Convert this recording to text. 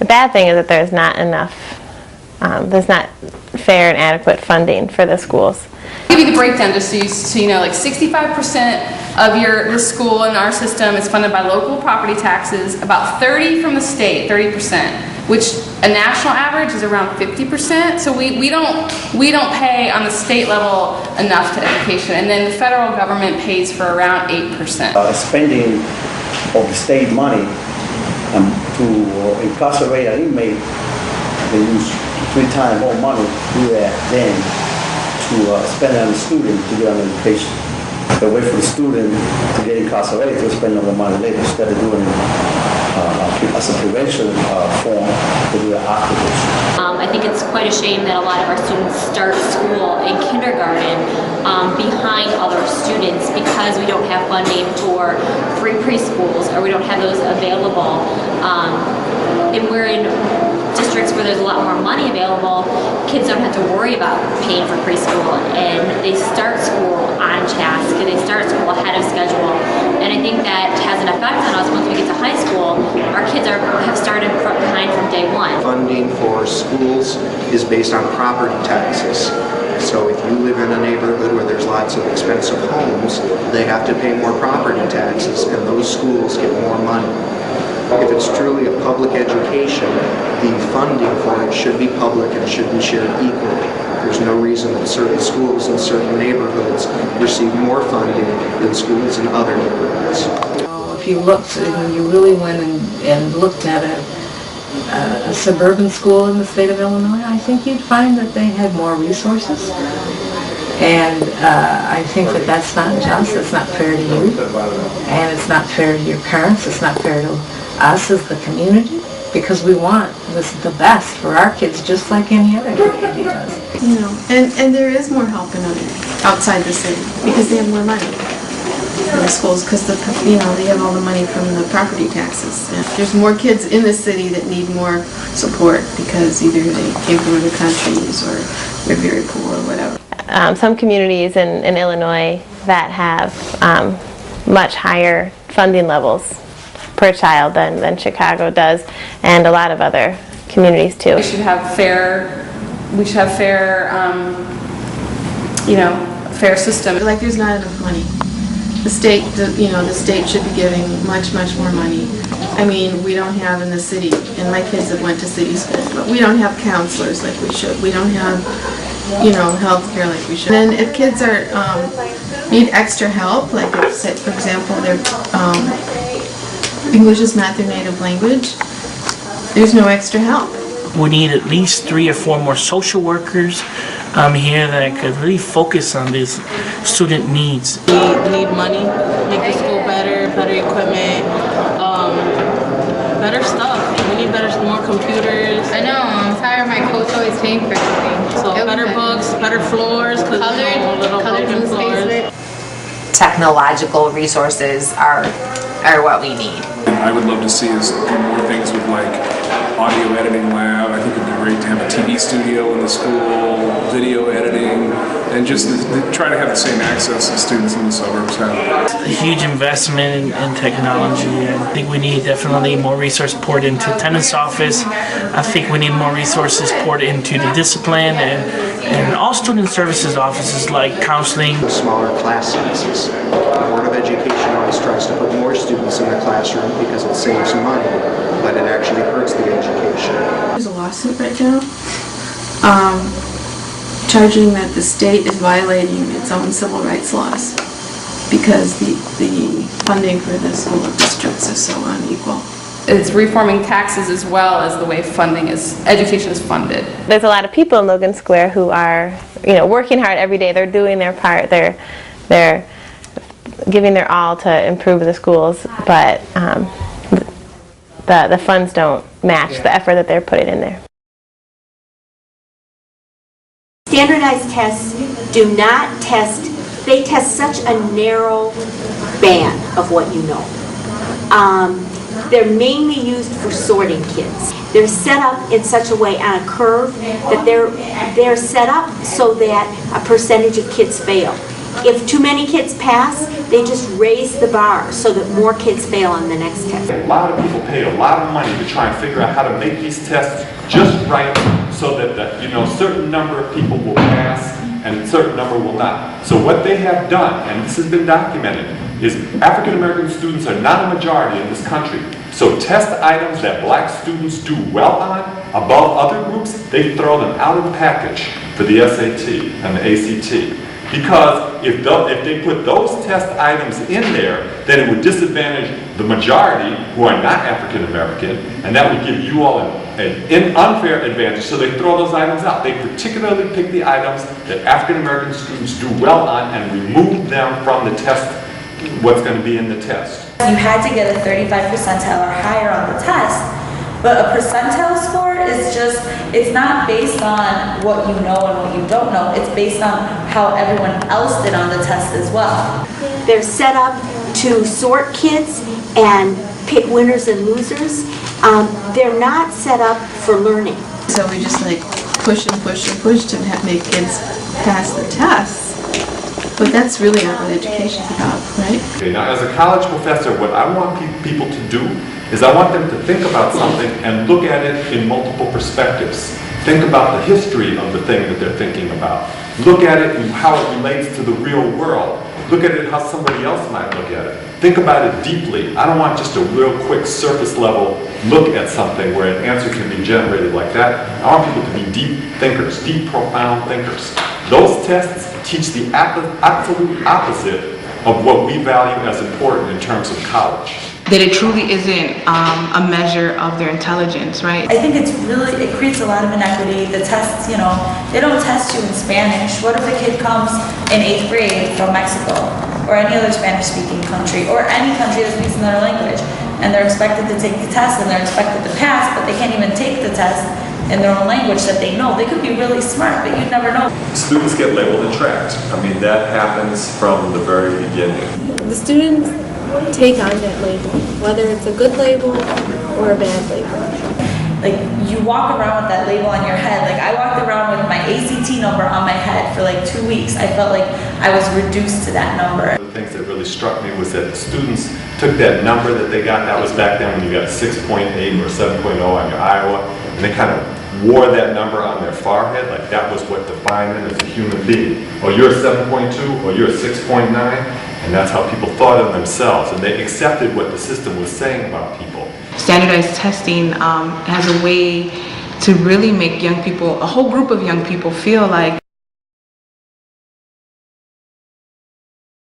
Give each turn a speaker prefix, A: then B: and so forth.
A: The bad thing is that there's not enough, there's not fair and adequate funding for the schools.
B: I'll give you the breakdown just so you know, like 65% of the school in our system is funded by local property taxes, about 30% from the state, 30%, which a national average is around 50%. So we don't pay on the state level enough to education, and then the federal government pays for around 8%.
C: Spending of the state money to incarcerate an inmate, they use 3 times more money to do that than to spend on the student to get an education. They wait for the student to get incarcerated to spend all the money later instead of doing it as a prevention form to do it afterwards.
D: I think it's quite a shame that a lot of our students start school in kindergarten behind other students because we don't have funding for free preschools, or we don't have those available. And we're in districts where there's a lot more money available. Kids don't have to worry about paying for preschool, and they start school on task, and they start school ahead of schedule. And I think that has an effect on us once we get to high school. Our kids have started behind from day one.
E: Funding for schools is based on property taxes. So if you live in a neighborhood where there's lots of expensive homes, they have to pay more property taxes, and those schools get more money. If it's truly a public education, the funding for it should be public and should be shared equally. There's no reason that certain schools in certain neighborhoods receive more funding than schools in other neighborhoods.
F: If you looked, and you really went and looked at a suburban school in the state of Illinois, I think you'd find that they had more resources. And I think that that's not just, it's not fair to you, and it's not fair to your parents, it's not fair to us as the community, because we want the best for our kids just like any other community does.
G: You know, and there is more help in outside the city because they have more money in the schools, because they have all the money from the property taxes. And there's more kids in the city that need more support because either they came from other countries or they're very poor or whatever.
A: Some communities in Illinois that have much higher funding levels per child than Chicago does, and a lot of other communities too.
B: We should have fair, fair system.
G: Like there's not enough money. The state should be giving much more money. I mean, we don't have in the city, and my kids have went to city school, but we don't have counselors like we should. We don't have, health care like we should. And if kids need extra help, like if, say, for example, English is not their native language, there's no extra help.
H: We need at least 3 or 4 more social workers here that could really focus on these student needs.
I: We need money, make the school better equipment, better stuff. We need more computers.
J: I know, I'm tired of my coach always paying for everything.
I: So better books, better floors, because colored floors.
K: Technological resources are what we need.
L: I would love to see us do more things with like audio editing lab. I think it'd be great to have a TV studio in the school, video editing, and just try to have the same access that students in the suburbs have.
H: A huge investment in technology. I think we need definitely more resources poured into attendance office. I think we need more resources poured into the discipline and all student services offices like counseling.
E: Smaller class sizes. The Board of Education always tries to put more students in the classroom because it saves money, but it actually hurts the education.
G: There's a lawsuit right now charging that the state is violating its own civil rights laws because the funding for the school districts is so unequal.
B: It's reforming taxes as well as the way education is funded.
A: There's a lot of people in Logan Square who are, working hard every day. They're doing their part. They're giving their all to improve the schools, but the funds don't match the effort that they're putting in there.
M: Standardized tests do not test, they test such a narrow band of what you know. They're mainly used for sorting kids. They're set up in such a way on a curve that they're set up so that a percentage of kids fail. If too many kids pass, they just raise the bar so that more kids fail on the next test.
N: A lot of people pay a lot of money to try and figure out how to make these tests just right so that certain number of people will pass and a certain number will not. So what they have done, and this has been documented, is African American students are not a majority in this country. So test items that black students do well on above other groups, they throw them out of the package for the SAT and the ACT. Because if they put those test items in there, then it would disadvantage the majority who are not African American, and that would give you all an unfair advantage. So they throw those items out. They particularly pick the items that African American students do well on and remove them from the test, what's going to be in the test.
O: You had to get a 35 percentile or higher on the test, but a percentile score is just, it's not based on what you know and what you don't know, it's based on how everyone else did on the test as well.
M: They're set up to sort kids and pick winners and losers. They're not set up for learning.
G: So we just like push and push and push to make kids pass the tests. But that's really not what education's about, right?
N: Okay, now as a college professor, what I want people to do is I want them to think about something and look at it in multiple perspectives. Think about the history of the thing that they're thinking about. Look at it and how it relates to the real world. Look at it how somebody else might look at it. Think about it deeply. I don't want just a real quick surface level look at something where an answer can be generated like that. I want people to be deep thinkers, deep, profound thinkers. Those tests teach the absolute opposite of what we value as important in terms of college.
P: That it truly isn't a measure of their intelligence, right?
O: I think it creates a lot of inequity. The tests, they don't test you in Spanish. What if a kid comes in 8th grade from Mexico or any other Spanish-speaking country or any country that speaks another language, and they're expected to take the test and they're expected to pass, but they can't even take the test in their own language that they know. They could be really smart, but you'd never know.
Q: Students get labeled and tracked. I mean, that happens from the very beginning.
R: The students take on that label, whether it's a good label or a bad label.
O: Like, you walk around with that label on your head. Like, I walked around with my ACT number on my head for like 2 weeks. I felt like I was reduced to that number.
N: One of the things that really struck me was that the students took that number that they got, that was back then when you got a 6.8 or 7.0 on your Iowa, and they kind of wore that number on their forehead, like that was what defined them as a human being. Oh, you're a 7.2 or you're a 6.9, and that's how people thought of themselves, and they accepted what the system was saying about people.
P: Standardized testing has a way to really make young people, a whole group of young people, feel like